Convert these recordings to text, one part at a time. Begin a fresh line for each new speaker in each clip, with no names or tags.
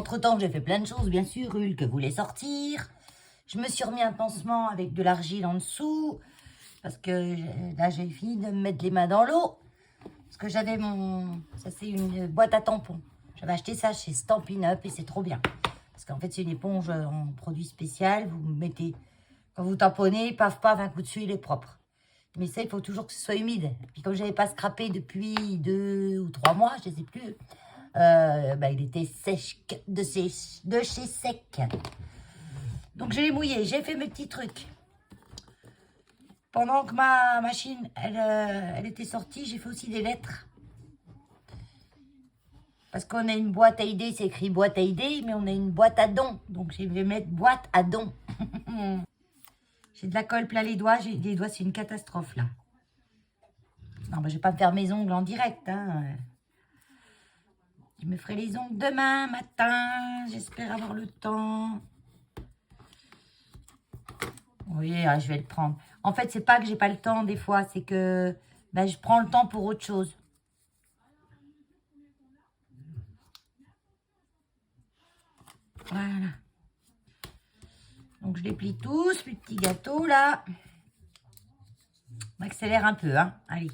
entre-temps, j'ai fait plein de choses, bien sûr. Hulk voulait sortir. Je me suis remis un pansement avec de l'argile en dessous. Parce que là, j'ai fini de me mettre les mains dans l'eau. Parce que j'avais mon... Ça, c'est une boîte à tampons. J'avais acheté ça chez Stampin' Up et c'est trop bien. Parce qu'en fait, c'est une éponge en produit spécial. Vous mettez... Quand vous tamponnez, paf, paf, un coup dessus, il est propre. Mais ça, il faut toujours que ce soit humide. Puis comme je n'avais pas scrappé depuis 2 ou 3 mois, je ne sais plus, il était sèche de chez Sec. Donc, je l'ai mouillé. J'ai fait mes petits trucs. Pendant que ma machine, elle était sortie, j'ai fait aussi des lettres. Parce qu'on a une boîte à idées, c'est écrit boîte à idées, mais on a une boîte à dons. Donc, je vais mettre boîte à dons. J'ai de la colle plein les doigts. Les doigts, c'est une catastrophe, là. Non, je vais pas me faire mes ongles en direct. Hein. Je me ferai les ongles demain matin. J'espère avoir le temps. Oui, je vais le prendre. En fait, c'est pas que j'ai pas le temps des fois. C'est que je prends le temps pour autre chose. Voilà. Donc, je les plie tous, les petits gâteaux, là. On accélère un peu, hein. Allez.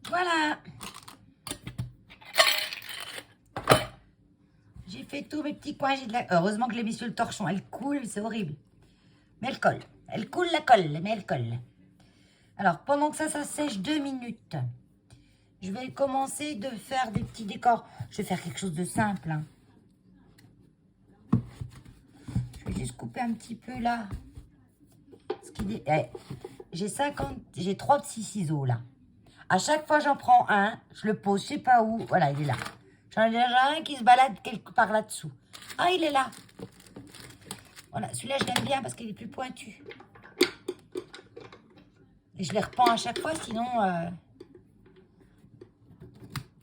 Voilà. J'ai fait tous mes petits coins. Heureusement que je l'ai mis sur le torchon. Elle coule, c'est horrible. Mais elle colle. Elle coule la colle, mais elle colle. Alors, pendant que ça sèche 2 minutes, je vais commencer de faire des petits décors. Je vais faire quelque chose de simple. Hein. Je vais juste couper un petit peu là. J'ai 3 petits ciseaux là. À chaque fois, j'en prends un. Je le pose, je sais pas où. Voilà, il est là. J'en ai déjà un qui se balade quelque part là-dessous. Ah, il est là. Voilà, celui-là, je l'aime bien parce qu'il est plus pointu. Et je les reprends à chaque fois, sinon...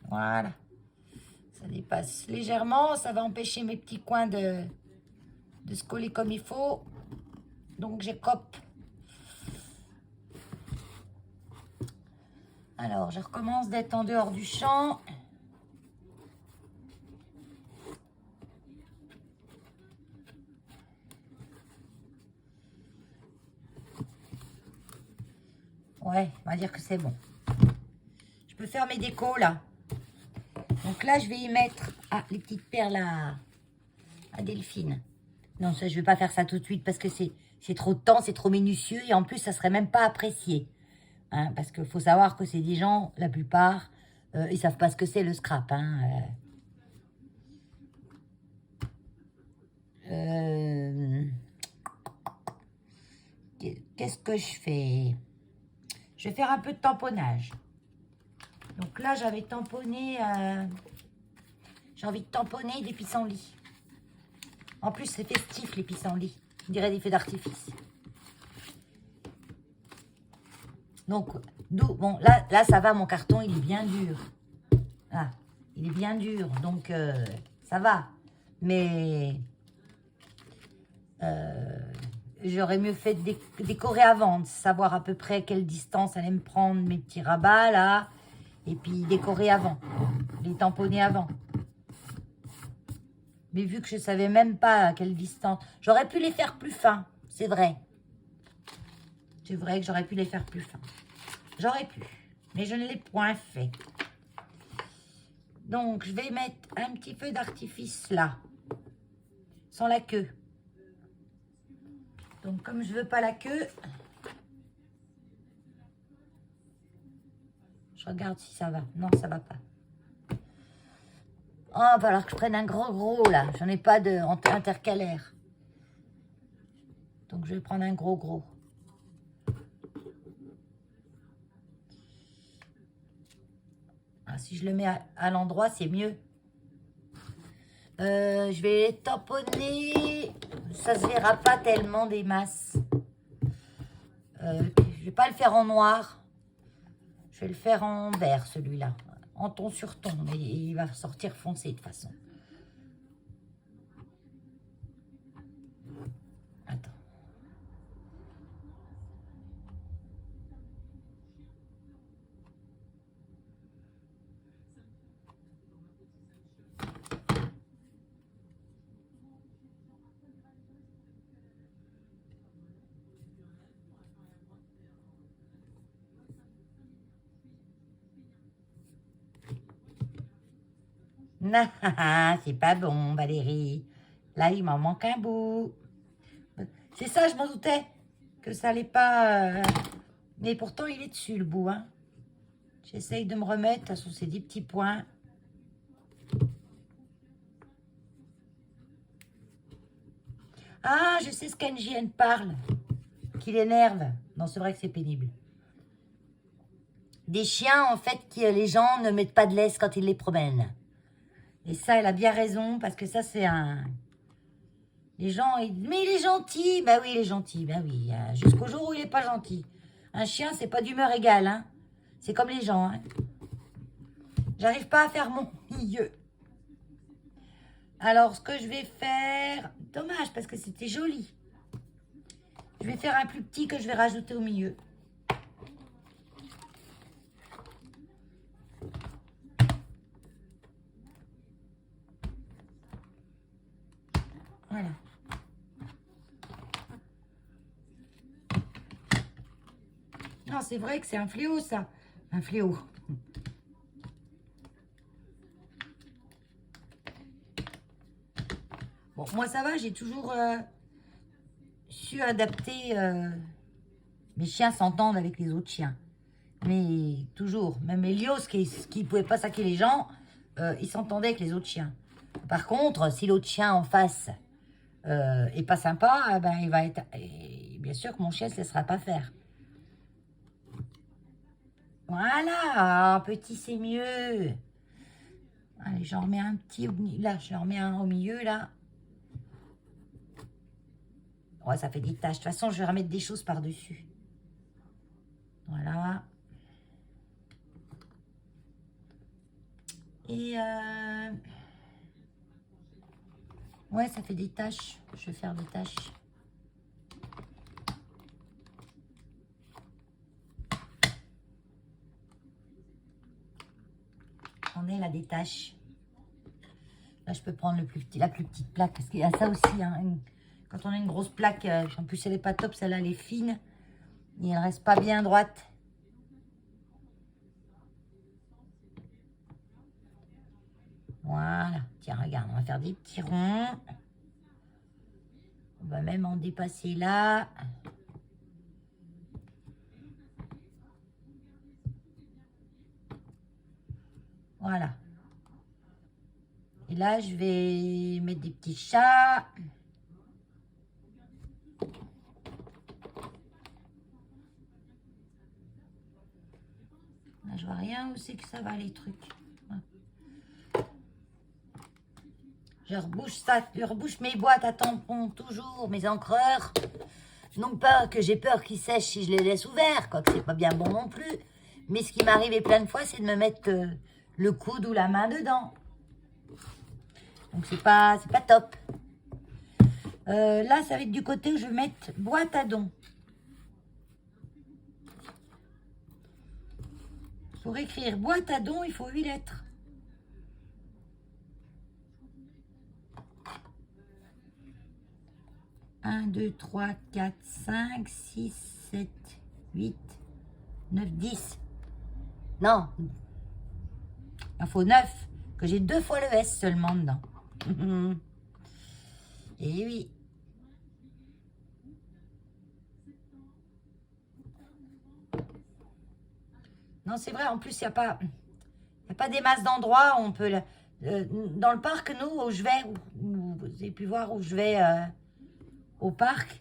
Voilà. Ça dépasse légèrement. Ça va empêcher mes petits coins de se coller comme il faut. Donc, je coupe. Alors, je recommence d'être en dehors du champ. Ouais, on va dire que c'est bon. Je peux faire mes décos, là. Donc là, je vais y mettre les petites perles à Delphine. Non, ça, je ne vais pas faire ça tout de suite parce que c'est trop de temps, c'est trop minutieux. Et en plus, ça ne serait même pas apprécié. Hein, parce qu'il faut savoir que c'est des gens, la plupart, ils ne savent pas ce que c'est le scrap. Hein, Qu'est-ce que je fais? Je vais faire un peu de tamponnage. Donc là, j'avais tamponné... j'ai envie de tamponner des pissenlits. En plus, c'est festif, les pissenlits. On dirait des feux d'artifice. Donc, bon, là, ça va, mon carton, il est bien dur. Ah, il est bien dur, donc ça va. Mais j'aurais mieux fait de décorer avant, de savoir à peu près quelle distance allait me prendre mes petits rabats là. Et puis décorer avant, les tamponner avant. Mais vu que je ne savais même pas à quelle distance, j'aurais pu les faire plus fins, c'est vrai. C'est vrai que j'aurais pu les faire plus fins. J'aurais pu, mais je ne l'ai point fait. Donc, je vais mettre un petit feu d'artifice là, sans la queue. Donc, comme je ne veux pas la queue, je regarde si ça va. Non, ça va pas. Oh, il va falloir que je prenne un gros là. J'en ai pas de intercalaire. Donc, je vais prendre un gros. Ah, si je le mets à l'endroit, c'est mieux. Je vais les tamponner. Ça se verra pas tellement des masses. Je vais pas le faire en noir. Je vais le faire en vert, celui-là. En ton sur ton. Mais il va sortir foncé de toute façon. Attends. Non, c'est pas bon, Valérie. Là, il m'en manque un bout. C'est ça, je m'en doutais. Que ça allait pas... Mais pourtant, il est dessus, le bout. Hein. J'essaye de me remettre. De toute façon, c'est 10 petits points. Ah, je sais ce qu'NJN parle. Qui l'énerve. Non, c'est vrai que c'est pénible. Des chiens, en fait, que les gens ne mettent pas de laisse quand ils les promènent. Et ça, elle a bien raison, parce que ça, c'est un... Les gens, mais il est gentil. Bah oui, il est gentil. Bah oui, jusqu'au jour où il n'est pas gentil. Un chien, c'est pas d'humeur égale. Hein. C'est comme les gens. Hein. J'arrive pas à faire mon milieu. Alors, ce que je vais faire... Dommage, parce que c'était joli. Je vais faire un plus petit que je vais rajouter au milieu. Voilà. Non, c'est vrai que c'est un fléau, ça. Un fléau. Bon, moi, ça va, j'ai toujours su adapter. Mes chiens s'entendent avec les autres chiens. Mais toujours. Même Elios, qui ne pouvait pas saquer les gens, il s'entendait avec les autres chiens. Par contre, si l'autre chien en face est pas sympa, ben, il va être... Et bien sûr que mon chien ne se laissera pas faire. Voilà, petit, c'est mieux. Allez, j'en remets un petit au milieu. Là, j'en remets un au milieu, là. Ouais, ça fait des taches. De toute façon, je vais remettre des choses par-dessus. Voilà. Et ouais, ça fait des taches. Je vais faire des taches. On est là, des taches. Là, je peux prendre la plus petite plaque. Parce qu'il y a ça aussi. Hein, quand on a une grosse plaque, en plus, elle n'est pas top. Celle-là, elle est fine. Et elle reste pas bien droite. Voilà. Tiens, regarde, on va faire des petits ronds. On va même en dépasser là. Voilà. Et là, je vais mettre des petits chats. Là, je vois rien où c'est que ça va, les trucs. Je rebouche mes boîtes à tampons, toujours, mes encreurs. Non pas que j'ai peur qu'ils sèchent si je les laisse ouverts, quoique c'est pas bien bon non plus. Mais ce qui m'est arrivé plein de fois, c'est de me mettre le coude ou la main dedans. Donc c'est pas top. Là, ça va être du côté où je vais mettre boîte à dons. Pour écrire boîte à dons, il faut 8 lettres. Un, 2, 3, 4, 5, 6, 7, 8, 9, 10. Non. Il faut 9. Que j'ai 2 fois le S seulement dedans. Et oui. Non, c'est vrai. En plus, il n'y a pas des masses d'endroits où on peut... dans le parc, nous, où je vais, vous avez pu voir où je vais au parc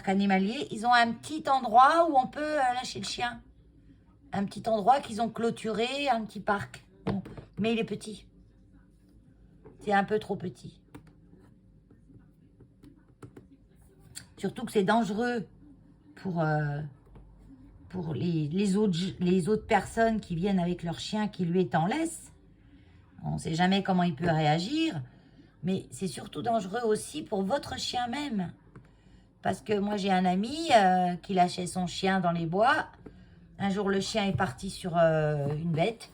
animalier, ils ont un petit endroit où on peut lâcher le chien. Un petit endroit qu'ils ont clôturé, un petit parc. Bon, mais il est petit. C'est un peu trop petit. Surtout que c'est dangereux pour les autres personnes qui viennent avec leur chien qui lui est en laisse. On ne sait jamais comment il peut réagir. Mais c'est surtout dangereux aussi pour votre chien même. Parce que moi, j'ai un ami qui lâchait son chien dans les bois. Un jour, le chien est parti sur une bête.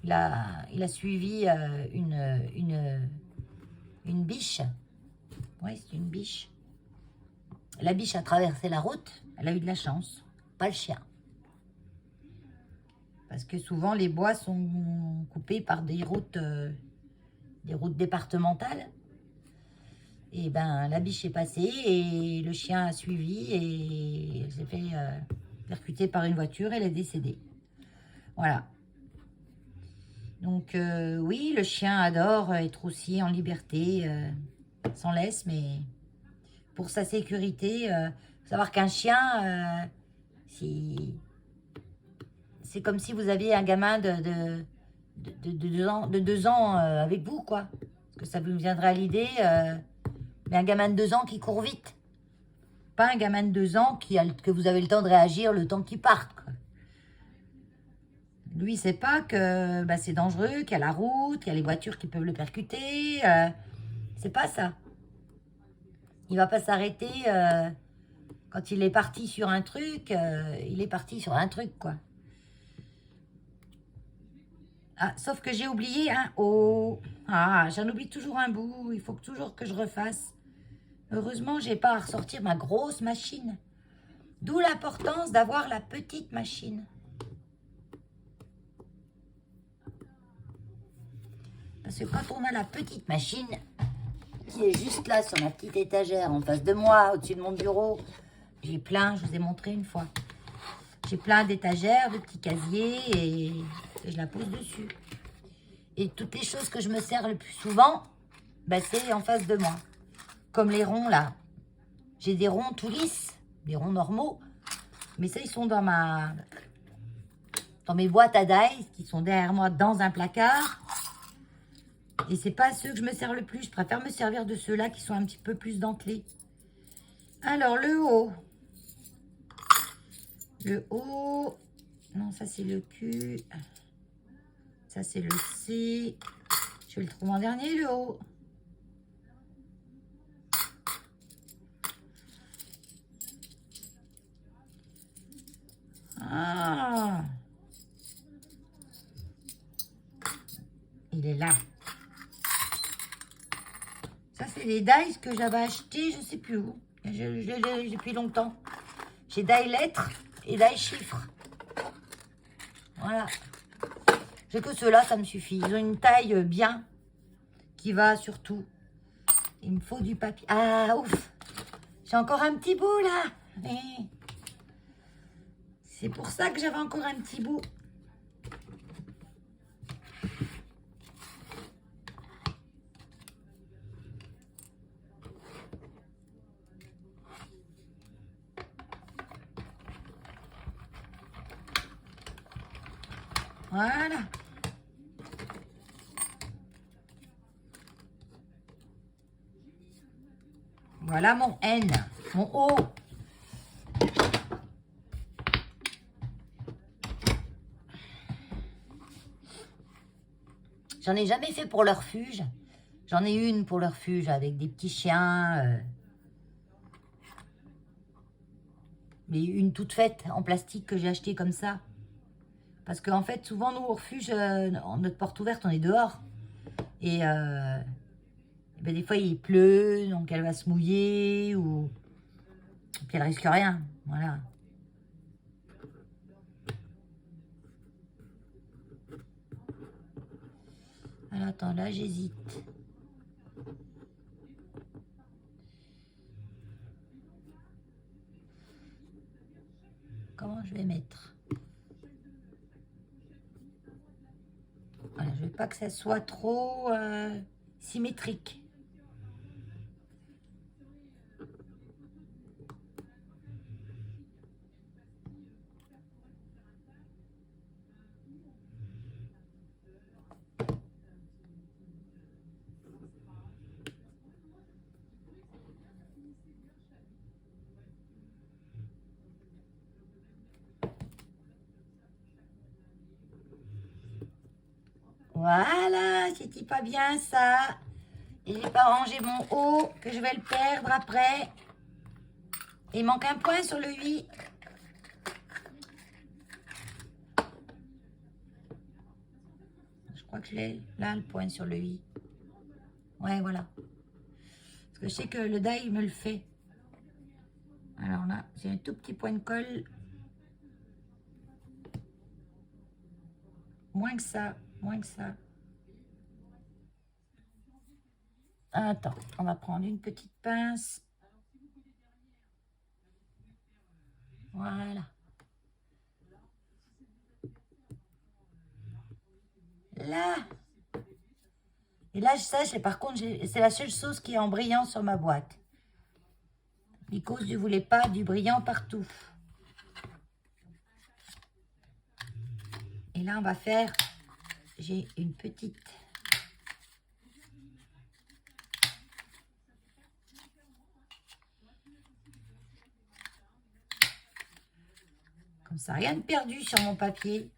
Il a suivi une biche. Oui, c'est une biche. La biche a traversé la route. Elle a eu de la chance. Pas le chien. Parce que souvent, les bois sont coupés par des routes départementales. Et ben, la biche est passée et le chien a suivi et elle s'est fait percuter par une voiture et elle est décédée. Voilà. Donc, oui, le chien adore être aussi en liberté, sans laisse, mais pour sa sécurité, faut savoir qu'un chien, c'est comme si vous aviez un gamin de 2 ans avec vous, quoi. Parce que ça vous viendrait à l'idée, mais un gamin de 2 ans qui court vite. Pas un gamin de 2 ans que vous avez le temps de réagir, le temps qu'il parte, quoi. Lui, il sait pas que c'est dangereux, qu'il y a la route, qu'il y a les voitures qui peuvent le percuter. C'est pas ça. Il va pas s'arrêter quand il est parti sur un truc. Il est parti sur un truc, quoi. Ah, sauf que j'ai oublié un O. Ah, j'en oublie toujours un bout. Il faut toujours que je refasse. Heureusement, j'ai pas à ressortir ma grosse machine. D'où l'importance d'avoir la petite machine. Parce que quand on a la petite machine, qui est juste là sur ma petite étagère en face de moi, au-dessus de mon bureau, j'ai plein, je vous ai montré une fois, j'ai plein d'étagères, de petits casiers et je la pose dessus. Et toutes les choses que je me sers le plus souvent, c'est en face de moi. Comme les ronds là. J'ai des ronds tout lisses, des ronds normaux, mais ça ils sont dans mes boîtes à dice qui sont derrière moi dans un placard. Et c'est pas ceux que je me sers le plus. Je préfère me servir de ceux-là qui sont un petit peu plus dentelés. Alors, le haut. Le haut. Non, ça, c'est le Q. Ça, c'est le C. Je vais le trouver en dernier, le haut. Ah. Il est là. Ça, c'est les dice que j'avais achetés, je ne sais plus où. J'ai depuis longtemps. J'ai die lettres et die chiffres. Voilà. J'ai que ceux-là, ça me suffit. Ils ont une taille bien qui va sur tout. Il me faut du papier. Ah, ouf. J'ai encore un petit bout, là. C'est pour ça que j'avais encore un petit bout. Voilà. Voilà mon N, mon O. J'en ai jamais fait pour le refuge J'en ai une pour le refuge avec des petits chiens. Mais une toute faite en plastique que j'ai acheté comme ça. Parce qu'en fait, souvent, nous, au refuge, notre porte ouverte, on est dehors. Et ben, des fois, il pleut, donc elle va se mouiller. Ou... Puis elle risque rien. Voilà. Alors, attends, là, j'hésite. Comment je vais mettre? Voilà, je veux pas que ça soit trop symétrique. Voilà, c'était pas bien ça. Et j'ai pas rangé mon haut, que je vais le perdre après. Il manque un point sur le 8. Je crois que je l'ai là, le point sur le 8. Ouais, voilà. Parce que je sais que le die, il me le fait. Alors là, j'ai un tout petit point de colle. Moins que ça, moins que ça. Attends, on va prendre une petite pince. Voilà. Là. Et là, ça, par contre, c'est la seule chose qui est en brillant sur ma boîte. Because je ne voulais pas du brillant partout. Et là, on va faire... J'ai une petite... Comme ça, rien de perdu sur mon papier.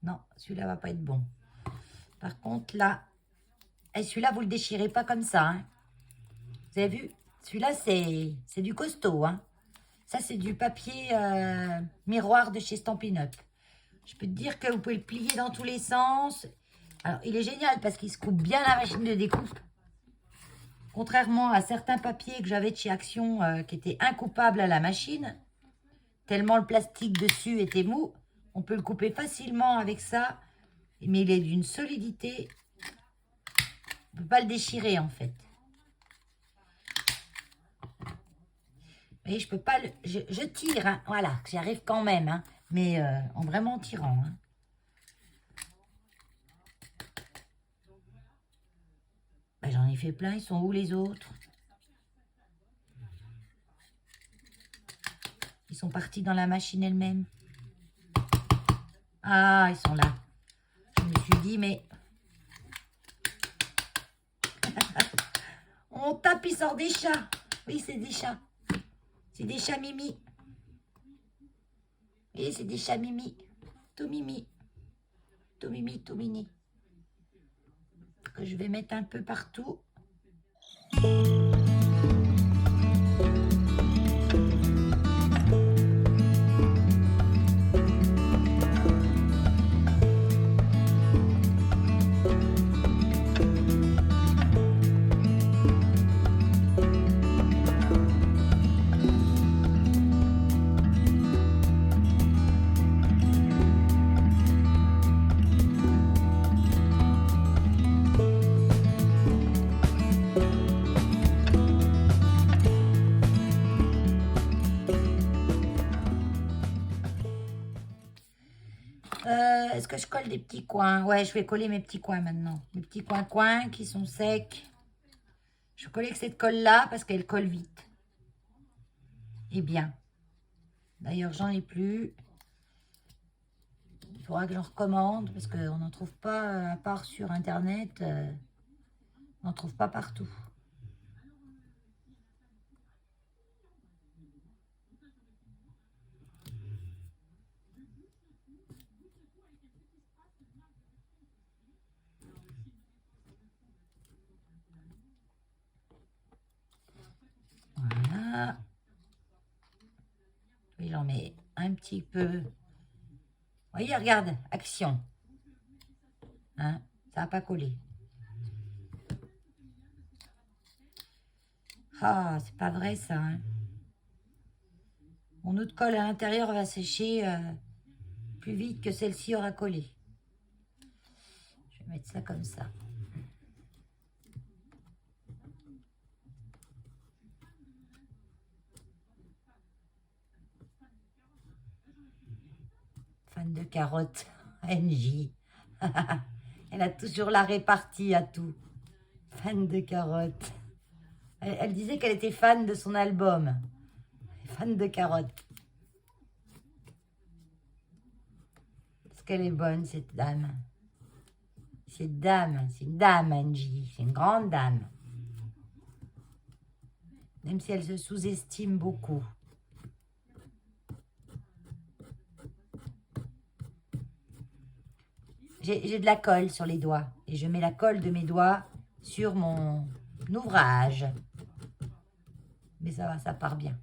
Non, celui-là va pas être bon. Par contre, là... Et celui-là, vous le déchirez pas comme ça. Hein. Vous avez vu? Celui-là, c'est du costaud. Hein. Ça, c'est du papier miroir de chez Stampin' Up. Je peux te dire que vous pouvez le plier dans tous les sens. Alors, il est génial parce qu'il se coupe bien la machine de découpe. Contrairement à certains papiers que j'avais de chez Action qui étaient incoupables à la machine, tellement le plastique dessus était mou, on peut le couper facilement avec ça, mais il est d'une solidité, on ne peut pas le déchirer en fait. Et je peux pas le... Je tire, hein, voilà, j'y arrive quand même, hein, mais en vraiment tirant. Hein. Ben, j'en ai fait plein, ils sont où les autres? Ils sont partis dans la machine elle-même. Ah, ils sont là. Je me suis dit, mais... On tape, il sort des chats. Oui, c'est des chats. C'est des chats mimi. Oui, c'est des chats mimi. Tout mimi. Tout mimi, tout mini. Que je vais mettre un peu partout. Est-ce que je colle des petits coins? Ouais, je vais coller mes petits coins maintenant. Mes petits coins qui sont secs. Je vais coller que cette colle-là parce qu'elle colle vite. Et bien. D'ailleurs, j'en ai plus. Il faudra que j'en recommande parce qu'on n'en trouve pas, à part sur Internet, on n'en trouve pas partout. mais un petit peu. Vous voyez, regarde, action. Hein, ça n'a pas collé. Ah, c'est pas vrai ça. Hein. Mon autre colle à l'intérieur va sécher plus vite que celle-ci aura collé. Je vais mettre ça comme ça. Fan de carottes, NJ. Elle a toujours la répartie à tout. Fan de carottes. Elle disait qu'elle était fan de son album. Fan de carottes. Parce qu'elle est bonne, cette dame. Cette dame, c'est une dame, Angie. C'est une grande dame. Même si elle se sous-estime beaucoup. J'ai de la colle sur les doigts. Et je mets la colle de mes doigts sur mon ouvrage. Mais ça va, ça part bien.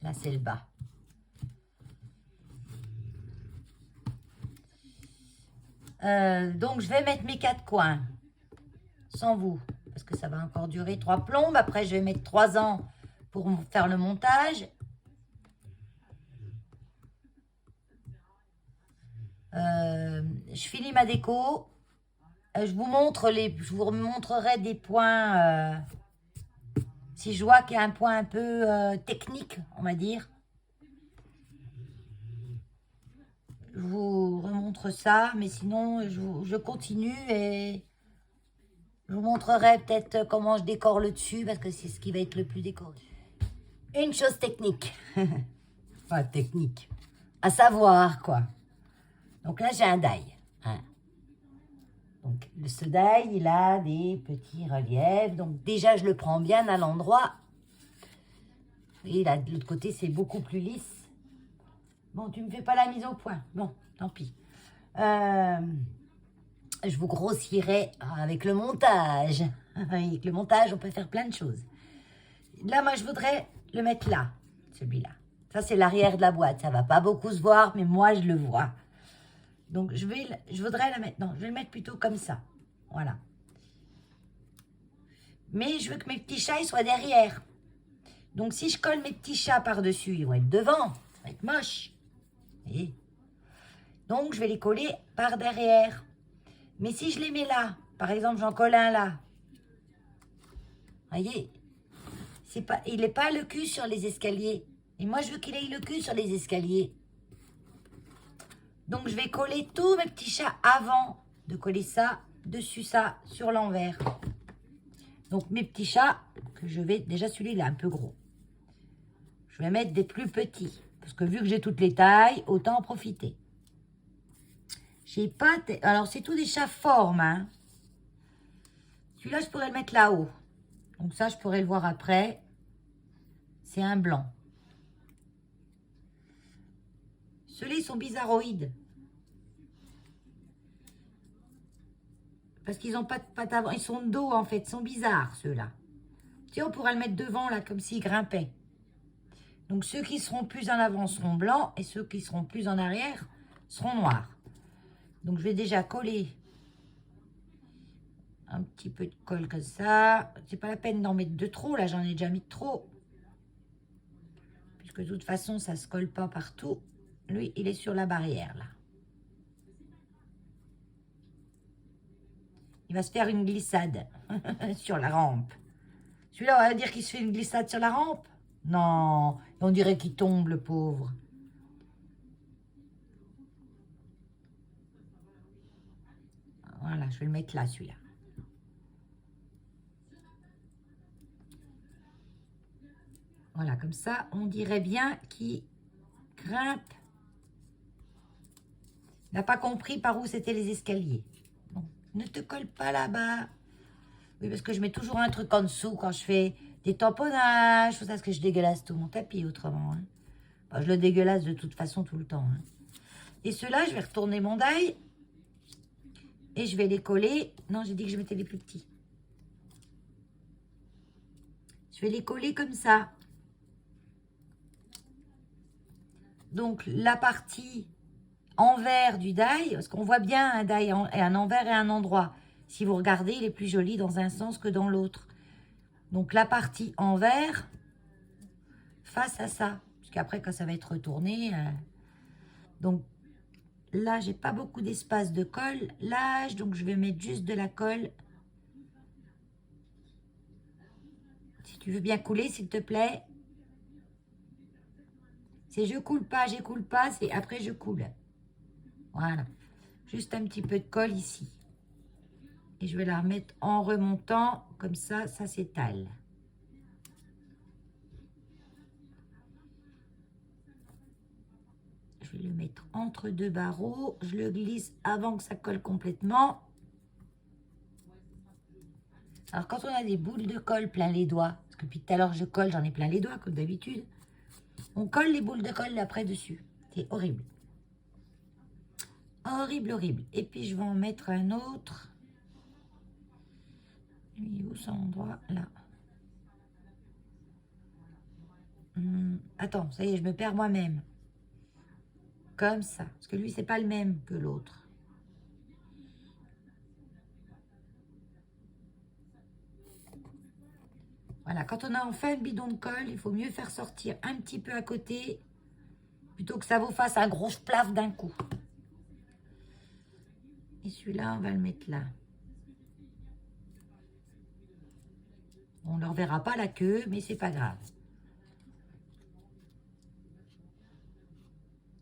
Là, c'est le bas. Donc, je vais mettre mes 4 coins. Sans vous. Parce que ça va encore durer 3 plombes. Après, je vais mettre 3 ans pour faire le montage. Je finis ma déco. Je vous montrerai des points si je vois qu'il y a un point un peu technique, on va dire. Je vous remontre ça, mais sinon je continue et je vous montrerai peut-être comment je décore le dessus parce que c'est ce qui va être le plus décoré. Une chose technique, pas technique, à savoir quoi. Donc là j'ai un die. Hein. Donc ce die il a des petits reliefs. Donc déjà je le prends bien à l'endroit. Et là de l'autre côté c'est beaucoup plus lisse. Bon, tu me fais pas la mise au point. Bon, tant pis. Je vous grossirai avec le montage. Avec le montage, on peut faire plein de choses. Là, moi, je voudrais le mettre là, celui-là. Ça, c'est l'arrière de la boîte. Ça va pas beaucoup se voir, mais moi, je le vois. Donc, je voudrais la mettre... Non, je vais le mettre plutôt comme ça. Voilà. Mais je veux que mes petits chats, ils soient derrière. Donc, si je colle mes petits chats par-dessus, ils vont être devant. Ça va être moche. Et donc, je vais les coller par derrière. Mais si je les mets là, par exemple, j'en colle un là. Voyez, il n'est pas le cul sur les escaliers. Et moi, je veux qu'il ait le cul sur les escaliers. Donc, je vais coller tous mes petits chats avant de coller ça, dessus ça, sur l'envers. Donc, mes petits chats, que je vais... Déjà, celui-là, un peu gros. Je vais mettre des plus petits. Parce que vu que j'ai toutes les tailles, autant en profiter. J'ai pas... Alors, c'est tout des chats formes, hein. Celui-là, je pourrais le mettre là-haut. Donc ça, je pourrais le voir après. C'est un blanc. Ceux-là, ils sont bizarroïdes. Parce qu'ils n'ont pas de pattes avant. Ils sont de dos, en fait. Ils sont bizarres, ceux-là. Tu vois, on pourra le mettre devant, là, comme s'ils grimpaient. Donc, ceux qui seront plus en avant seront blancs. Et ceux qui seront plus en arrière seront noirs. Donc, je vais déjà coller un petit peu de colle comme ça. C'est pas la peine d'en mettre de trop. Là, j'en ai déjà mis de trop. Puisque de toute façon, ça se colle pas partout. Lui, il est sur la barrière, là. Il va se faire une glissade sur la rampe. Celui-là, on va dire qu'il se fait une glissade sur la rampe. Non, on dirait qu'il tombe, le pauvre. Voilà, je vais le mettre là, celui-là. Voilà, comme ça, on dirait bien qu'il grimpe. Il n'a pas compris par où c'était les escaliers. Bon, ne te colle pas là-bas. Oui, parce que je mets toujours un truc en dessous quand je fais des tamponnages. Parce que je dégueulasse tout mon tapis autrement. Hein. Bon, je le dégueulasse de toute façon tout le temps. Hein. Et ceux-là, je vais retourner mon die. Et je vais les coller. Non, j'ai dit que je mettais les plus petits. Je vais les coller comme ça. donc la partie envers du die, parce qu'on voit bien un die et un envers et un endroit. Si vous regardez, il est plus joli dans un sens que dans l'autre. Donc la partie envers face à ça. Parce qu'après, quand ça va être retourné... donc là, j'ai pas beaucoup d'espace de colle. Là, donc je vais mettre juste de la colle. Si tu veux bien couler, s'il te plaît. C'est je coule pas, j'écoule pas, c'est après je coule. Voilà. Juste un petit peu de colle ici. Et je vais la remettre en remontant. Comme ça s'étale. Je vais le mettre entre deux barreaux. Je le glisse avant que ça colle complètement. Alors, quand on a des boules de colle plein les doigts, parce que depuis tout à l'heure, je colle, j'en ai plein les doigts, comme d'habitude. On colle les boules de colle après dessus. C'est horrible. Horrible, horrible. Et puis, je vais en mettre un autre. Il est où cet endroit? Là. Attends, ça y est, je me perds moi-même. Comme ça. Parce que lui, c'est pas le même que l'autre. Voilà, quand on a enfin un bidon de colle, il faut mieux faire sortir un petit peu à côté plutôt que ça vous fasse un gros plaf d'un coup. Et celui-là, on va le mettre là. On ne leur verra pas la queue, mais c'est pas grave.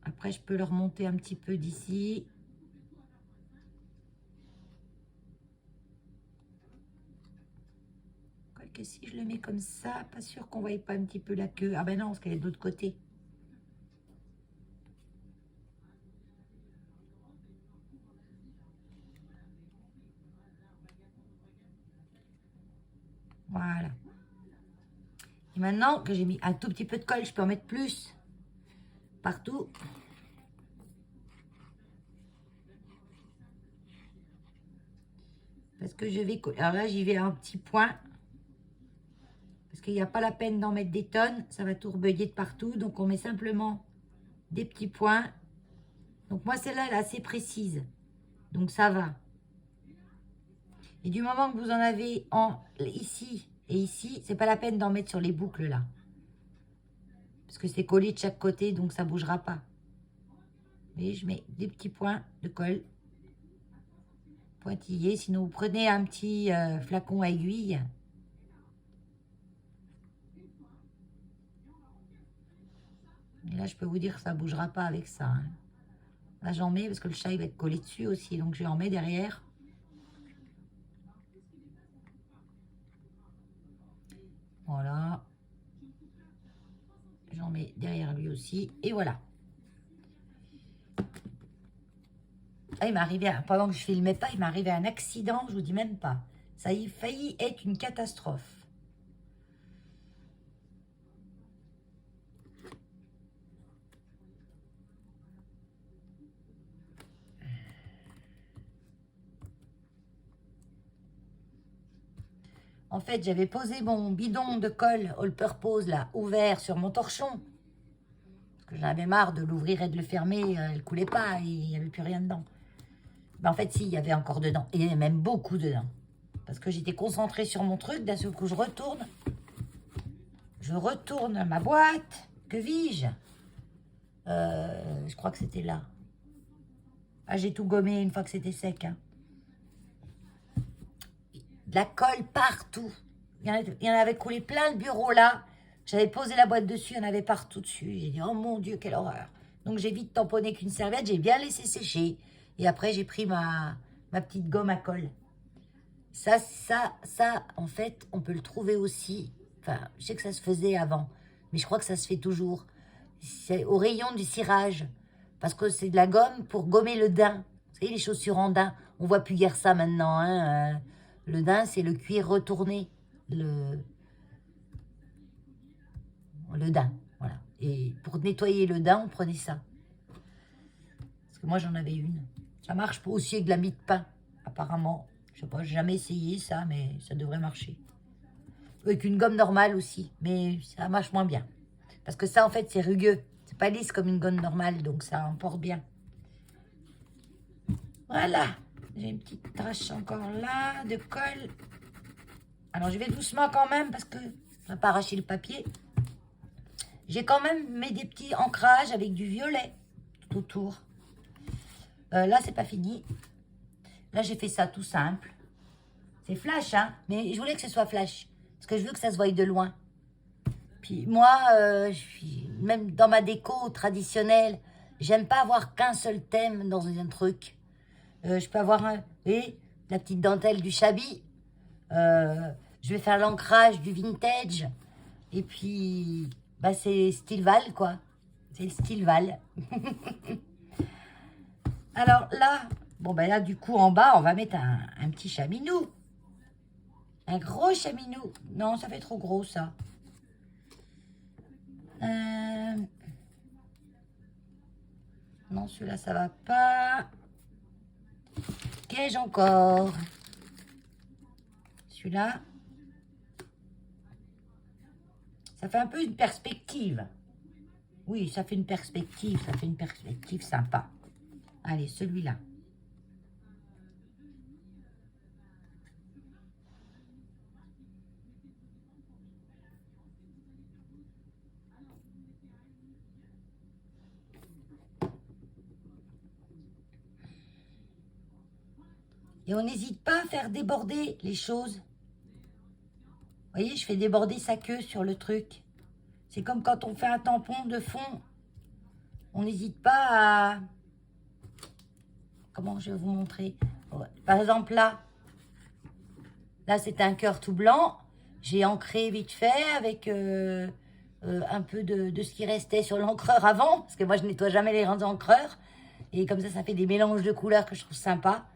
Après, je peux leur monter un petit peu d'ici. Quoique si je le mets comme ça, pas sûr qu'on ne voie pas un petit peu la queue. Ah ben non, parce qu'elle est de l'autre côté. Voilà. Et maintenant que j'ai mis un tout petit peu de colle, je peux en mettre plus partout. Parce que je vais coller. Alors là, j'y vais à un petit point. Parce qu'il n'y a pas la peine d'en mettre des tonnes. Ça va tourbiller de partout. Donc, on met simplement des petits points. Donc, moi, celle-là, elle est assez précise. Donc, ça va. Et du moment que vous en avez ici et ici, c'est pas la peine d'en mettre sur les boucles, là. Parce que c'est collé de chaque côté, donc ça ne bougera pas. Vous voyez, je mets des petits points de colle pointillés. Sinon, vous prenez un petit flacon à aiguille. Et là, je peux vous dire que ça ne bougera pas avec ça. Hein. Là, j'en mets parce que le chat, il va être collé dessus aussi. Donc, je en mets derrière. Voilà. J'en mets derrière lui aussi. Et voilà. Ah, il m'est arrivé, pendant que je ne filmais pas, il m'est arrivé un accident. Je vous dis même pas. Ça a failli être une catastrophe. En fait, j'avais posé mon bidon de colle all purpose, là, ouvert sur mon torchon. Parce que j'en avais marre de l'ouvrir et de le fermer. Elle ne coulait pas, il n'y avait plus rien dedans. Ben, en fait, si, il y avait encore dedans. Et il y avait même beaucoup dedans. Parce que j'étais concentrée sur mon truc. D'un seul coup, je retourne. Je retourne ma boîte. Que vis-je? Je crois que c'était là. Ah, j'ai tout gommé une fois que c'était sec. Hein. De la colle partout. Il y en avait coulé plein le bureau là. J'avais posé la boîte dessus, il y en avait partout dessus. J'ai dit, oh mon Dieu, quelle horreur. Donc j'ai vite tamponné qu'une serviette, j'ai bien laissé sécher. Et après, j'ai pris ma petite gomme à colle. Ça, en fait, on peut le trouver aussi. Enfin, je sais que ça se faisait avant, mais je crois que ça se fait toujours. C'est au rayon du cirage. Parce que c'est de la gomme pour gommer le daim. Vous savez, les chaussures en daim. On voit plus guère ça maintenant. Hein. Le daim, c'est le cuir retourné. Le daim, voilà. Et pour nettoyer le daim, on prenait ça. Parce que moi, j'en avais une. Ça marche aussi avec de la mie de pain, apparemment. Je sais pas, j'ai jamais essayé ça, mais ça devrait marcher. Avec une gomme normale aussi, mais ça marche moins bien. Parce que ça, en fait, c'est rugueux. C'est pas lisse comme une gomme normale, donc ça emporte bien. Voilà. J'ai une petite tache encore là de colle. Alors, je vais doucement quand même parce que je ne vais pas arracher le papier. J'ai quand même mis des petits ancrages avec du violet tout autour. Là, c'est pas fini. Là, j'ai fait ça tout simple. C'est flash, hein. Mais je voulais que ce soit flash. Parce que je veux que ça se voie de loin. Puis moi, même dans ma déco traditionnelle, j'aime pas avoir qu'un seul thème dans un truc. Je peux avoir la petite dentelle du shabby. Je vais faire l'ancrage du vintage. Et puis, bah, c'est style Val, quoi. C'est le style Val. Alors là, bon, ben là, du coup, en bas, on va mettre un petit chaminou. Un gros chaminou. Non, ça fait trop gros, ça. Non, celui-là, ça va pas. Qu'ai-je encore? Celui-là. Ça fait un peu une perspective. Oui, ça fait une perspective. Ça fait une perspective sympa. Allez, celui-là. Et on n'hésite pas à faire déborder les choses. Vous voyez, je fais déborder sa queue sur le truc. C'est comme quand on fait un tampon de fond. On n'hésite pas à... Comment je vais vous montrer? Par exemple, là. Là, c'est un cœur tout blanc. J'ai ancré vite fait avec un peu de ce qui restait sur l'encreur avant. Parce que moi, je nettoie jamais les encreurs. Et comme ça fait des mélanges de couleurs que je trouve sympa.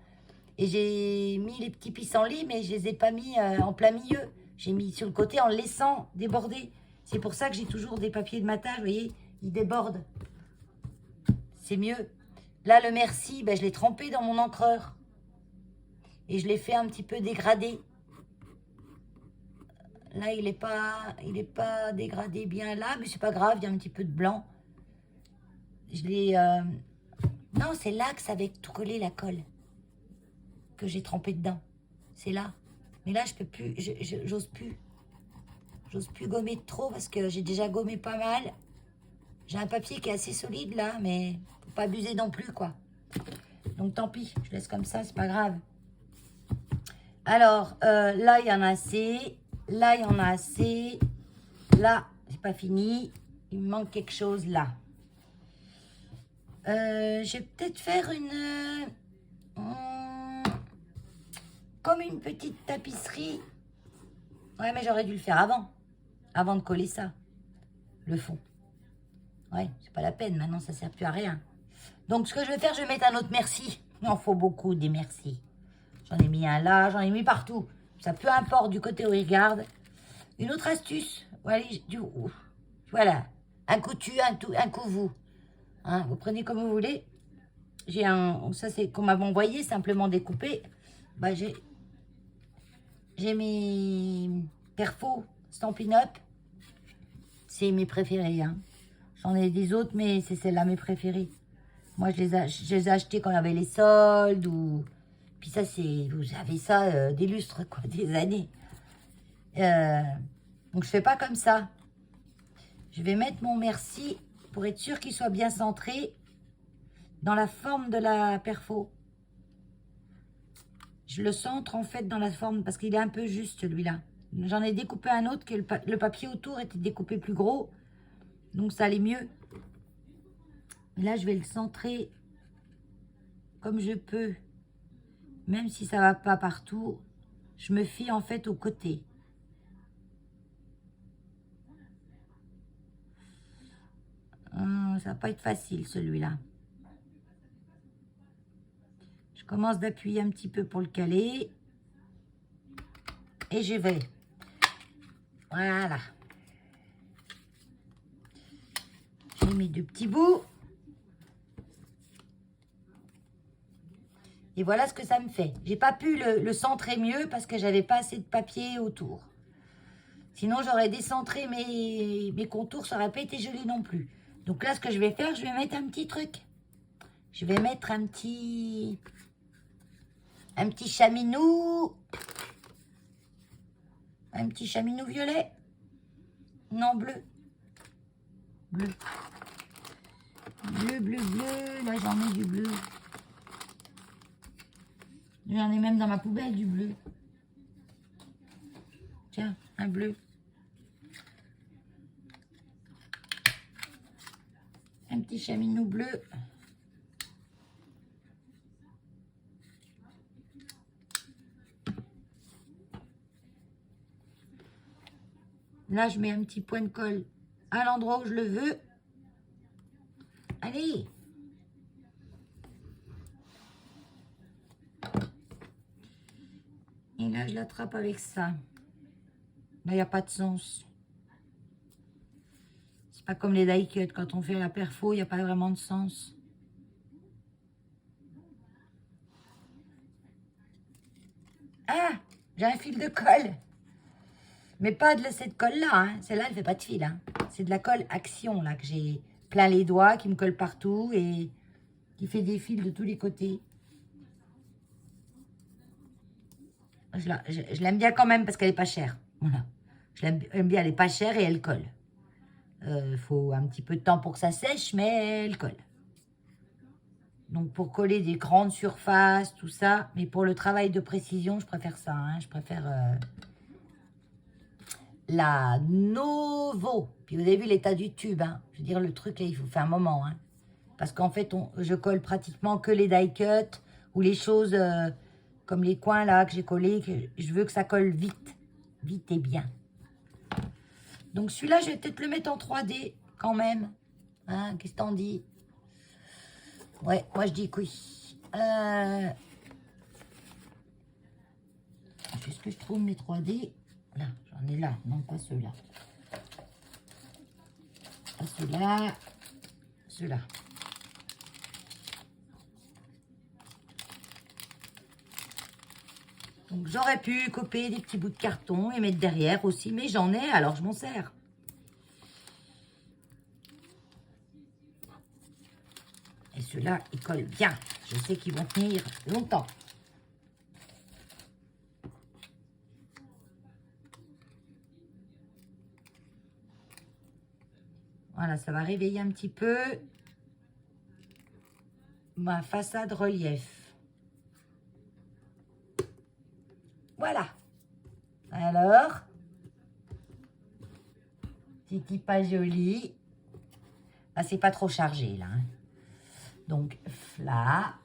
Et j'ai mis les petits pissenlits, mais je les ai pas mis en plein milieu. J'ai mis sur le côté en laissant déborder. C'est pour ça que j'ai toujours des papiers de matage, vous voyez, ils débordent. C'est mieux. Là, le merci, ben, je l'ai trempé dans mon encreur. Et je l'ai fait un petit peu dégradé. Là, il est pas dégradé bien là, mais c'est pas grave, il y a un petit peu de blanc. Je l'ai... Non, c'est l'axe avec tout collé, la colle. Que j'ai trempé dedans. C'est là. Mais là, je peux plus, j'ose plus. J'ose plus gommer trop parce que j'ai déjà gommé pas mal. J'ai un papier qui est assez solide là, mais faut pas abuser non plus, quoi. Donc tant pis, je laisse comme ça, c'est pas grave. Alors, là, il y en a assez. Là, il y en a assez. Là, c'est pas fini. Il me manque quelque chose là. Je vais peut-être faire comme une petite tapisserie. Ouais, mais j'aurais dû le faire avant de coller ça, le fond. Ouais, c'est pas la peine, maintenant ça sert plus à rien. Donc ce que je vais faire, je vais mettre un autre merci. Il en faut beaucoup des merci. J'en ai mis un là, j'en ai mis partout. Ça peu importe du côté où il regarde. Une autre astuce, voilà, un coup tu, un coup vous. Hein, vous prenez comme vous voulez. J'ai ça c'est qu'on m'avait envoyé, simplement découpé. Bah j'ai mes perfos Stampin' Up. C'est mes préférés. Hein. J'en ai des autres, mais c'est celle-là mes préférées. Moi, je les ai achetés quand il y avait les soldes. Puis ça, vous avez ça des lustres, quoi, des années. Donc, je fais pas comme ça. Je vais mettre mon merci pour être sûr qu'il soit bien centré dans la forme de la perfo. Je le centre en fait dans la forme parce qu'il est un peu juste celui-là. J'en ai découpé un autre que le papier autour était découpé plus gros. Donc ça allait mieux. Et là je vais le centrer comme je peux. Même si ça va pas partout. Je me fie en fait au côté. Ça va pas être facile celui-là. Je commence d'appuyer un petit peu pour le caler. Et je vais. Voilà. J'ai mis deux petits bouts. Et voilà ce que ça me fait. J'ai pas pu le centrer mieux parce que j'avais pas assez de papier autour. Sinon, j'aurais décentré mes contours. Ça n'aurait pas été joli non plus. Donc là, ce que je vais faire, je vais mettre un petit truc. Je vais mettre un petit chaminou. Un petit chaminou violet. Non, bleu. Bleu. Bleu, bleu, bleu. Là, j'en ai du bleu. J'en ai même dans ma poubelle du bleu. Tiens, un bleu. Un petit chaminou bleu. Là, je mets un petit point de colle à l'endroit où je le veux. Allez! Et là, je l'attrape avec ça. Là, il n'y a pas de sens. C'est pas comme les die cut. Quand on fait la perfo, il n'y a pas vraiment de sens. Ah! J'ai un fil de colle. Mais pas de cette colle-là. Hein. Celle-là, elle ne fait pas de fil. Hein. C'est de la colle Action, là, que j'ai plein les doigts, qui me colle partout et qui fait des fils de tous les côtés. Je l'aime bien quand même parce qu'elle n'est pas chère. Voilà. Je l'aime bien, elle n'est pas chère et elle colle. Faut un petit peu de temps pour que ça sèche, mais elle colle. Donc pour coller des grandes surfaces, tout ça. Mais pour le travail de précision, je préfère ça. Hein. Je préfère la Novo. Puis vous avez vu l'état du tube. Hein. Je veux dire, le truc, là, il faut faire un moment. Hein. Parce qu'en fait, je colle pratiquement que les die cut ou les choses comme les coins là que j'ai collés. Je veux que ça colle vite. Vite et bien. Donc celui-là, je vais peut-être le mettre en 3D quand même. Hein, qu'est-ce que t'en dis? Ouais, moi je dis que oui. Qu'est-ce que je trouve mes 3D? Là, j'en ai là. Non, pas ceux-là. Pas ceux-là. Ceux-là. Donc j'aurais pu couper des petits bouts de carton et mettre derrière aussi, mais j'en ai, alors je m'en sers. Et ceux-là, ils collent bien. Je sais qu'ils vont tenir longtemps. Voilà, ça va réveiller un petit peu ma façade relief. Voilà. Alors, c'est pas joli. Là, c'est pas trop chargé, là. Hein. Donc, là.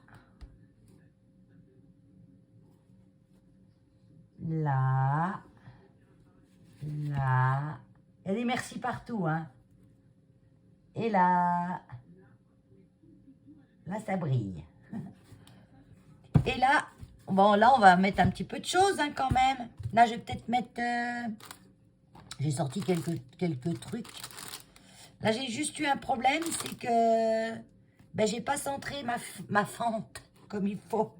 Là. Là. Il y a des merci partout, hein. Et là. Là, ça brille. Et là, bon, là, on va mettre un petit peu de choses, hein, quand même. Là, je vais peut-être mettre... J'ai sorti quelques trucs. Là, j'ai juste eu un problème, c'est que... Ben, j'ai pas centré ma fente comme il faut.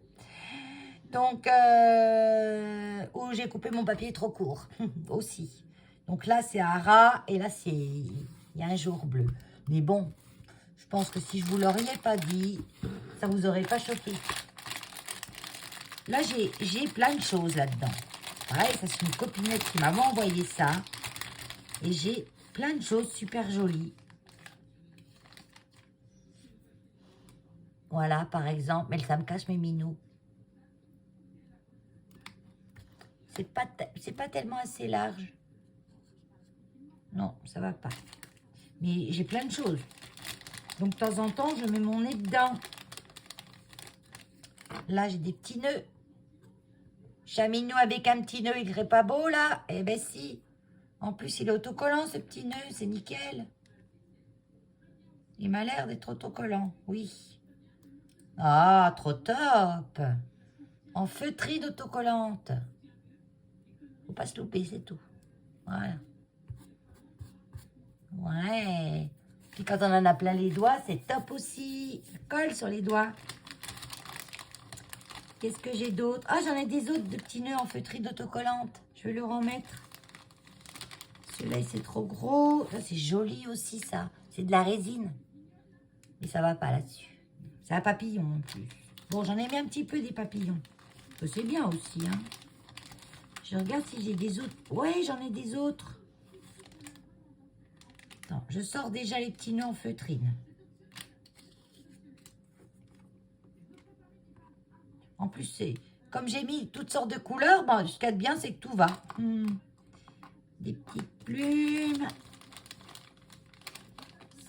Donc, ou j'ai coupé mon papier trop court, aussi. Donc là, c'est à ras, et là, il y a un jour bleu. Mais bon, je pense que si je vous l'aurais pas dit, ça vous aurait pas choqué. Là, j'ai plein de choses là-dedans. Pareil, ça c'est une copinette qui m'avait envoyé ça. Et j'ai plein de choses super jolies. Voilà, par exemple. Mais ça me cache mes minous. C'est pas tellement assez large. Non, ça va pas. Mais j'ai plein de choses. Donc, de temps en temps, je mets mon nez dedans. Là, j'ai des petits nœuds. Chaminou avec un petit nœud, il serait pas beau, là? Eh ben si. En plus, il est autocollant, ce petit nœud. C'est nickel. Il m'a l'air d'être autocollant. Oui. Ah, trop top. En feutrine d'autocollante. Faut pas se louper, c'est tout. Voilà. Ouais. Puis quand on en a plein les doigts, c'est top aussi. Ça colle sur les doigts. Qu'est-ce que j'ai d'autre? Ah, j'en ai des autres de petits nœuds en feutrine d'autocollante. Je vais le remettre. Celui-là, c'est trop gros. Ça, c'est joli aussi, ça. C'est de la résine. Mais ça va pas là-dessus. C'est un papillon en plus. Bon, j'en ai mis un petit peu des papillons. C'est bien aussi, hein. Je regarde si j'ai des autres. Ouais, j'en ai des autres. Attends, je sors déjà les petits nœuds en feutrine. En plus, c'est comme j'ai mis toutes sortes de couleurs, bon, ce qu'il y a de bien, c'est que tout va. Des petites plumes.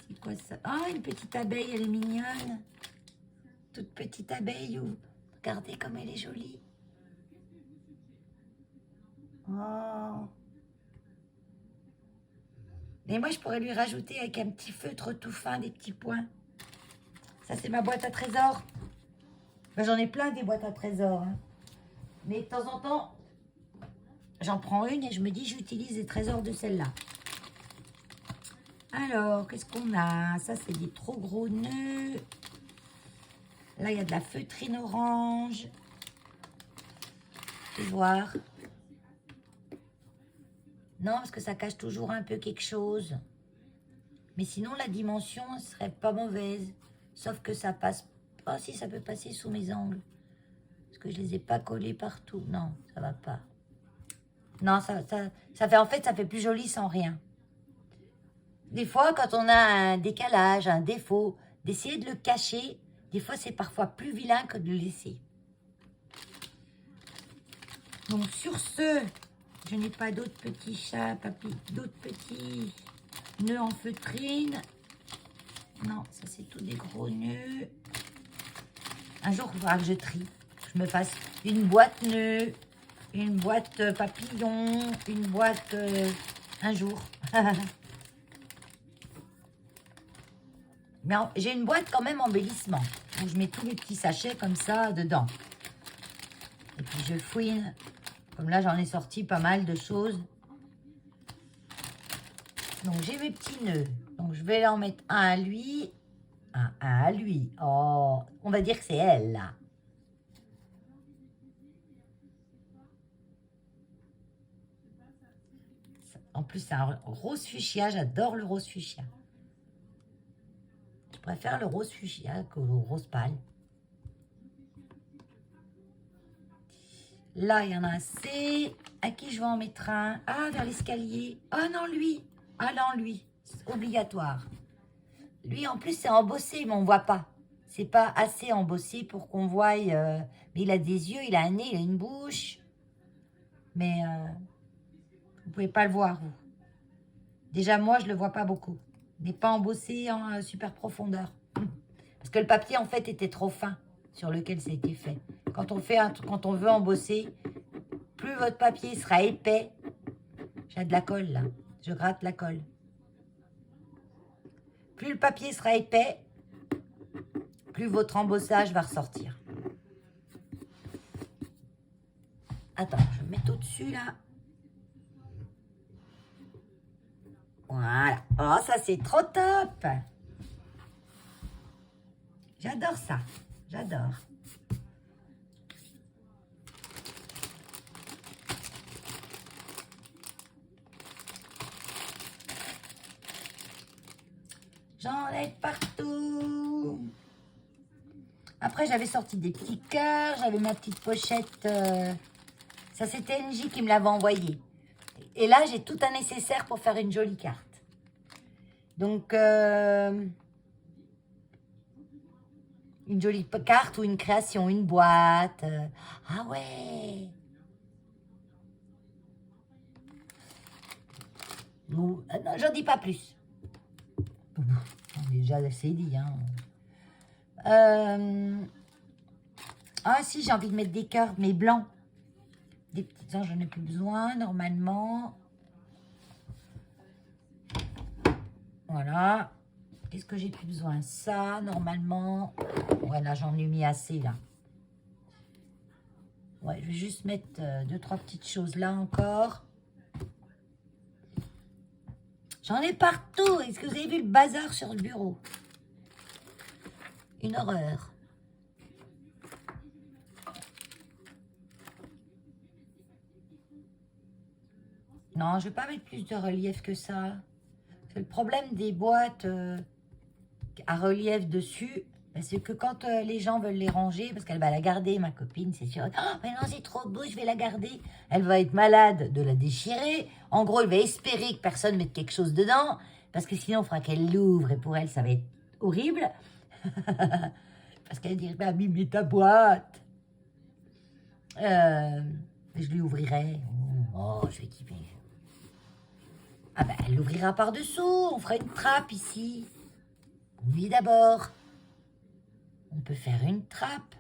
C'est quoi ça? Ah, une petite abeille, elle est mignonne. Toute petite abeille. Regardez comme elle est jolie. Oh. Et moi, je pourrais lui rajouter avec un petit feutre tout fin des petits points. Ça, c'est ma boîte à trésors. Ben, j'en ai plein des boîtes à trésors. Hein. Mais de temps en temps, j'en prends une et je me dis, j'utilise les trésors de celle-là. Alors, qu'est-ce qu'on a? Ça, c'est des trop gros nœuds. Là, il y a de la feutrine orange. Je vais voir. Non, parce que ça cache toujours un peu quelque chose. Mais sinon, la dimension ne serait pas mauvaise. Sauf que ça passe... Oh, si, ça peut passer sous mes angles. Parce que je les ai pas collés partout. Non, ça va pas. Non, ça fait... En fait, ça fait plus joli sans rien. Des fois, quand on a un décalage, un défaut, d'essayer de le cacher, des fois, c'est parfois plus vilain que de le laisser. Donc, sur ce... Je n'ai pas d'autres petits chats, d'autres petits nœuds en feutrine. Non, ça c'est tout des gros nœuds. Un jour, il faudra que je trie. Je me fasse une boîte nœuds, une boîte papillon, une boîte un jour. Mais j'ai une boîte quand même embellissement. Où je mets tous les petits sachets comme ça dedans. Et puis je fouine. Comme là, j'en ai sorti pas mal de choses. Donc, j'ai mes petits nœuds. Donc, je vais en mettre un à lui. Un à lui. Oh, on va dire que c'est elle, là. En plus, c'est un rose fuchsia. J'adore le rose fuchsia. Je préfère le rose fuchsia que le rose pâle. Là, il y en a assez. À qui je vais en mettre un? Ah, vers l'escalier. Ah non, lui. Ah non, lui. C'est obligatoire. Lui, en plus, c'est embossé, mais on ne voit pas. C'est pas assez embossé pour qu'on voie. Mais il a des yeux, il a un nez, il a une bouche. Mais vous pouvez pas le voir, vous. Déjà, moi, je le vois pas beaucoup. Il n'est pas embossé en super profondeur. Parce que le papier, en fait, était trop fin sur lequel ça a été fait. Quand on veut embosser, plus votre papier sera épais. J'ai de la colle, là. Je gratte la colle. Plus le papier sera épais, plus votre embossage va ressortir. Attends, je vais mettre au-dessus, là. Voilà. Oh, ça, c'est trop top. J'adore ça. J'adore. J'en ai partout. Après, j'avais sorti des petits cœurs. J'avais ma petite pochette. Ça, c'était NJ qui me l'avait envoyé. Et là, j'ai tout un nécessaire pour faire une jolie carte. Donc, une jolie carte ou une création, une boîte. Ah ouais. Non, j'en dis pas plus. On est déjà assez dit. Hein. Ah si, j'ai envie de mettre des cœurs, mais blancs. Des petits anges, j'en ai plus besoin, normalement. Voilà. Qu'est-ce que j'ai plus besoin? Ça, normalement. Ouais, là, j'en ai mis assez, là. Ouais, je vais juste mettre 2-3 petites choses là encore. J'en ai partout. Est-ce que vous avez vu le bazar sur le bureau? Une horreur. Non, je ne vais pas mettre plus de relief que ça. C'est le problème des boîtes à relief dessus. C'est que quand les gens veulent les ranger, parce qu'elle va la garder, ma copine, c'est sûr. Oh, mais non, c'est trop beau, je vais la garder. Elle va être malade de la déchirer. En gros, elle va espérer que personne mette quelque chose dedans, parce que sinon, il faudra qu'elle l'ouvre, et pour elle, ça va être horrible. Parce qu'elle dirait, bah, mets ta boîte. Je lui ouvrirai. Oh, je vais kiffer. Ah ben, elle l'ouvrira par-dessous. On fera une trappe ici. Oui, d'abord. On peut faire une trappe.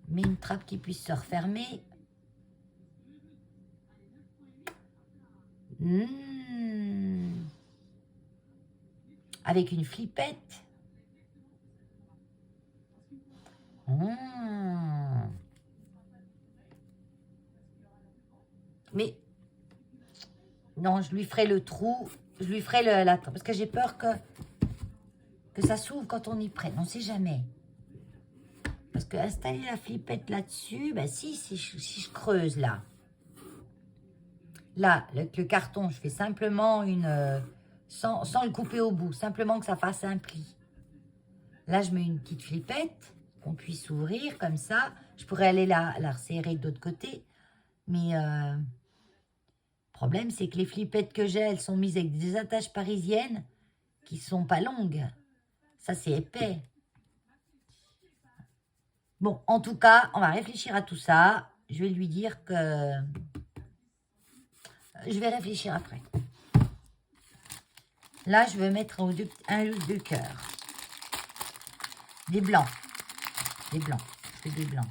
Mais une trappe qui puisse se refermer. Avec une flippette. Mais non, je lui ferai le trou. Je lui ferai la trappe. Parce que j'ai peur que ça s'ouvre quand on y prenne. On ne sait jamais. Parce que installer la flippette là-dessus, ben si je creuse là. Là, le carton, je fais simplement sans le couper au bout, simplement que ça fasse un pli. Là, je mets une petite flippette qu'on puisse ouvrir comme ça. Je pourrais aller la resserrer de l'autre côté. Mais le problème, c'est que les flippettes que j'ai, elles sont mises avec des attaches parisiennes qui sont pas longues. Ça, c'est épais. Bon, en tout cas, on va réfléchir à tout ça. Je vais lui dire que... Je vais réfléchir après. Là, je vais mettre un ou deux cœurs. Des blancs. Des blancs. Je fais des blancs.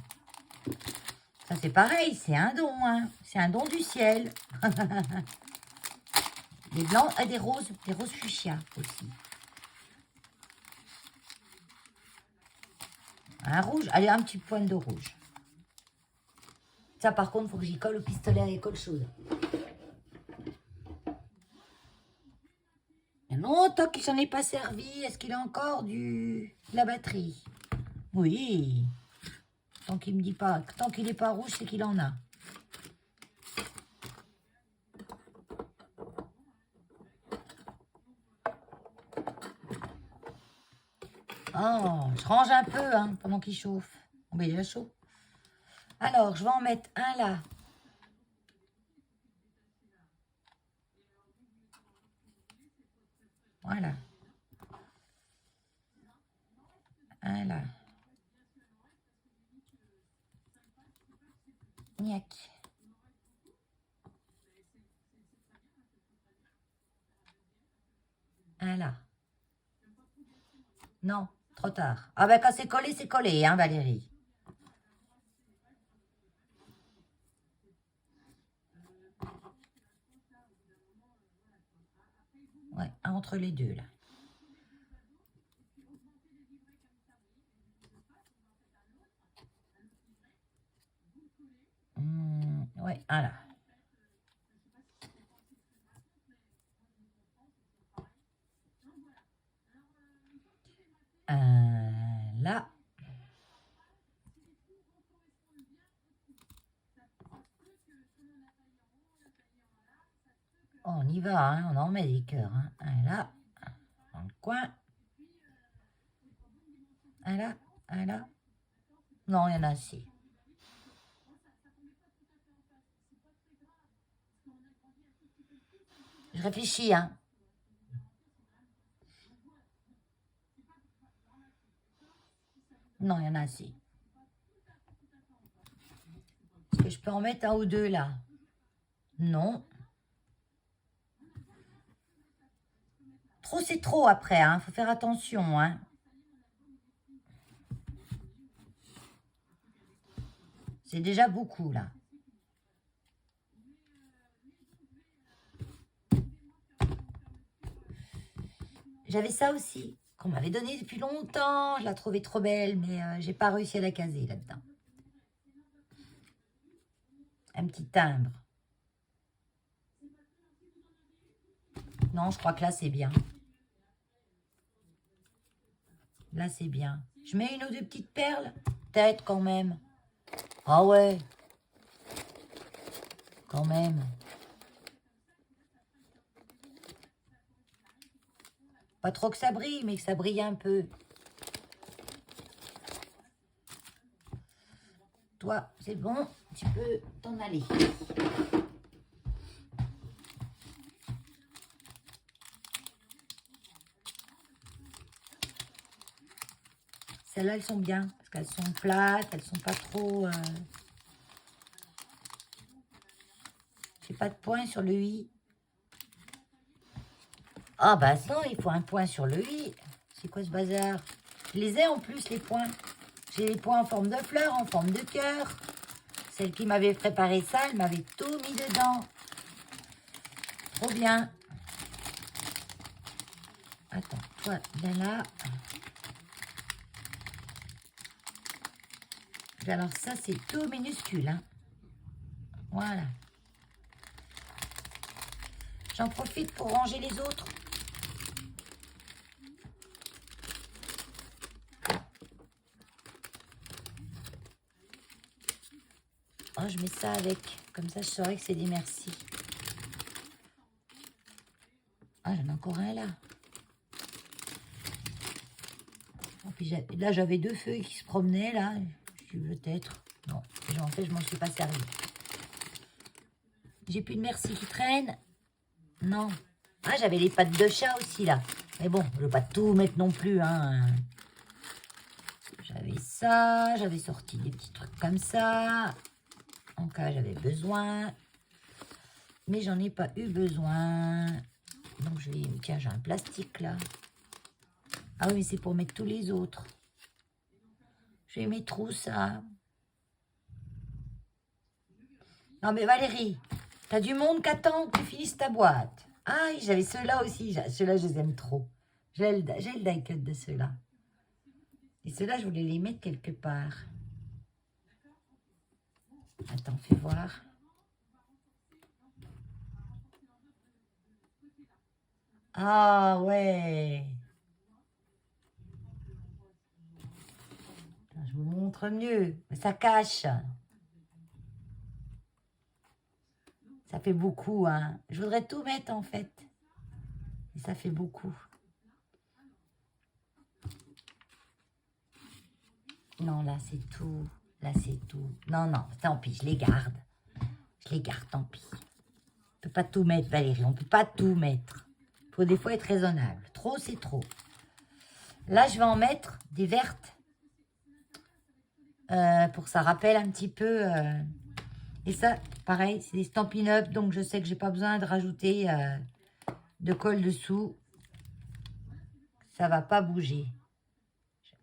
Ça, c'est pareil. C'est un don. Hein. C'est un don du ciel. Des blancs et des roses fuchsia aussi. Un rouge. Allez, un petit point de rouge. Ça, par contre, il faut que j'y colle au pistolet à école chaude. Non, tant qu'il s'en est pas servi, est-ce qu'il a encore de la batterie? Oui. Tant qu'il me dit pas, tant qu'il n'est pas rouge, c'est qu'il en a. Oh, je range un peu hein, pendant qu'il chauffe. On est déjà chaud. Alors, je vais en mettre un là. Voilà. Un là. Niac. Un là. Non, trop tard. Ah ben quand c'est collé, hein, Valérie. Ouais, entre les deux, là. Ouais, un là. Un là. Oh, on y va, hein, on en met des cœurs. Hein. Un là, dans le coin. Un là, un là. Non, il y en a assez. Je réfléchis, hein. Non, il y en a assez. Est-ce que je peux en mettre un ou deux, là? Non. Trop, c'est trop après, hein. Faut faire attention, hein. C'est déjà beaucoup, là. J'avais ça aussi, qu'on m'avait donné depuis longtemps. Je la trouvais trop belle, mais j'ai pas réussi à la caser là-dedans. Un petit timbre. Non, je crois que là, c'est bien. Là, c'est bien. Je mets une ou deux petites perles? Peut-être quand même. Ah ouais. Quand même. Pas trop que ça brille, mais que ça brille un peu. Toi, c'est bon, tu peux t'en aller. Celles-là, elles sont bien, parce qu'elles sont plates, elles sont pas trop... J'ai pas de point sur le i. Ah bah non, il faut un point sur le i. C'est quoi ce bazar? Je les ai en plus, les points. J'ai les points en forme de fleur, en forme de cœur. Celle qui m'avait préparé ça, elle m'avait tout mis dedans. Trop bien. Attends, toi, viens là. Alors ça, c'est tout minuscule. Hein. Voilà. J'en profite pour ranger les autres. Oh, je mets ça avec. Comme ça, je saurais que c'est des merci. Ah, j'en ai encore un là. Oh, puis là, j'avais 2 feuilles qui se promenaient là. Je dis peut-être. Non, en fait, je m'en suis pas servi. J'ai plus de merci qui traînent. Non. Ah, j'avais les pattes de chat aussi là. Mais bon, je ne veux pas tout mettre non plus. Hein. J'avais ça. J'avais sorti des petits trucs comme ça. En cas, j'avais besoin. Mais j'en ai pas eu besoin. Donc, je vais... Tiens, j'ai un plastique là. Ah oui, mais c'est pour mettre tous les autres. Je vais mettre où ça? Non, mais Valérie, t'as du monde qu'attend que tu finisses ta boîte. Ah, j'avais ceux-là aussi. Ceux-là, je les aime trop. J'ai le die-cut de ceux-là. Et ceux-là, je voulais les mettre quelque part. Attends, fais voir. Ah, ouais. Attends, je vous montre mieux. Mais ça cache. Ça fait beaucoup, hein. Je voudrais tout mettre, en fait. Et ça fait beaucoup. Non, là, c'est tout. Là, c'est tout. Non, non, tant pis, je les garde. Je les garde, tant pis. On ne peut pas tout mettre, Valérie. On ne peut pas tout mettre. Il faut des fois être raisonnable. Trop, c'est trop. Là, je vais en mettre des vertes. Pour que ça rappelle un petit peu. Et ça, pareil, c'est des Stampin' Up. Donc, je sais que j'ai pas besoin de rajouter de colle dessous. Ça va pas bouger.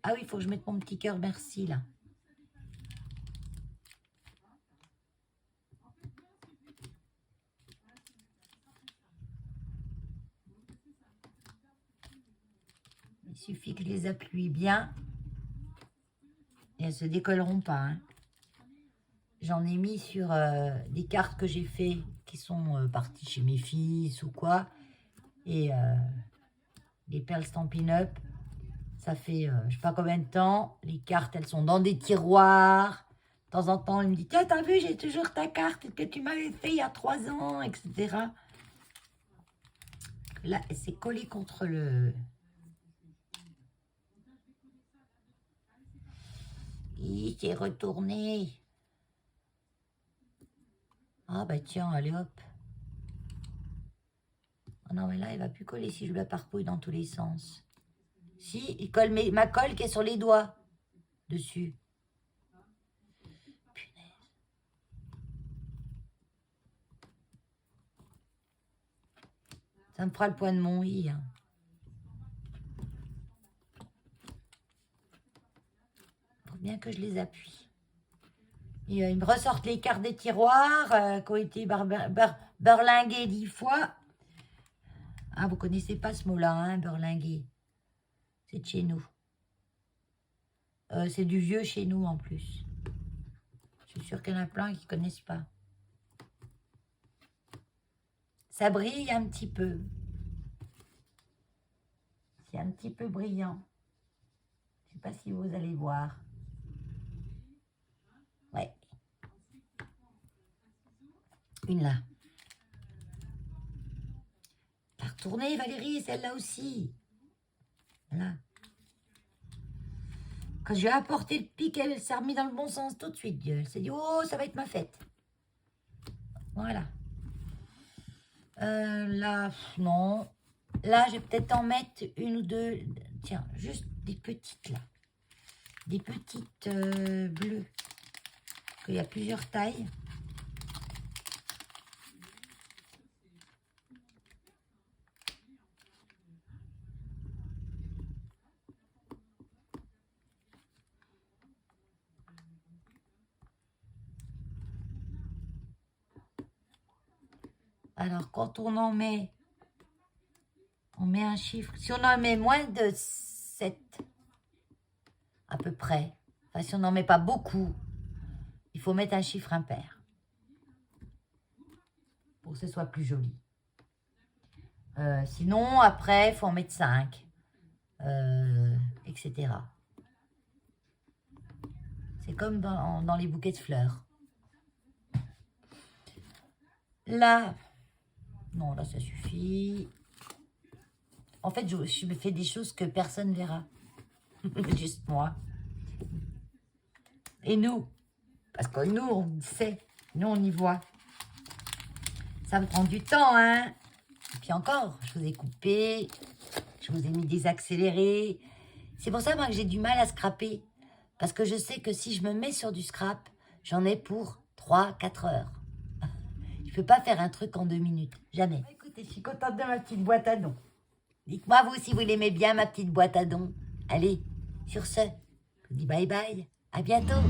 Ah oui, il faut que je mette mon petit cœur merci, là. Il suffit que je les appuie bien. Et elles ne se décolleront pas. Hein. J'en ai mis sur des cartes que j'ai fait qui sont parties chez mes fils ou quoi. Et les perles Stampin' Up, ça fait je sais pas combien de temps. Les cartes, elles sont dans des tiroirs. De temps en temps, il me dit, tiens, t'as vu, j'ai toujours ta carte que tu m'avais fait il y a 3 ans, etc. Là, elle s'est collée contre le... Il s'est retourné. Ah bah tiens, allez hop. Oh non, mais là, il va plus coller si je la parpouille dans tous les sens. Si, il colle ma colle qui est sur les doigts. Dessus. Punaise. Ça me fera le point de mon i. Hein. Faut bien que je les appuie. Et, ils me ressortent les cartes des tiroirs qui ont été berlinguées 10 fois. Ah, vous connaissez pas ce mot-là, hein, berlingué. C'est de chez nous. C'est du vieux chez nous en plus. Je suis sûre qu'il y en a plein qui ne connaissent pas. Ça brille un petit peu. C'est un petit peu brillant. Je ne sais pas si vous allez voir. Ouais. Une là. La retourner, Valérie, celle-là aussi. Voilà. Quand je lui ai apporté le pic, elle s'est remise dans le bon sens tout de suite. Elle s'est dit, oh, ça va être ma fête. Voilà. Là, non. Là, je vais peut-être en mettre une ou deux. Tiens, juste des petites là. Des petites bleues. Il y a plusieurs tailles. Alors, quand on met un chiffre. Si on en met moins de 7, à peu près, enfin, si on n'en met pas beaucoup, il faut mettre un chiffre impair pour que ce soit plus joli. Sinon, après, il faut en mettre 5, etc. C'est comme dans les bouquets de fleurs. Là, non, là, ça suffit. En fait, je me fais des choses que personne ne verra. Juste moi. Et nous. Parce que nous, on sait. Nous, on y voit. Ça me prend du temps, hein. Et puis encore, je vous ai coupé. Je vous ai mis des accélérés. C'est pour ça, moi, que j'ai du mal à scraper. Parce que je sais que si je me mets sur du scrap, j'en ai pour 3-4 heures. Je ne peux pas faire un truc en 2 minutes. Jamais. Écoutez, je suis contente de ma petite boîte à dons. Dites-moi, vous, si vous l'aimez bien, ma petite boîte à dons. Allez, sur ce, je vous dis bye bye. À bientôt.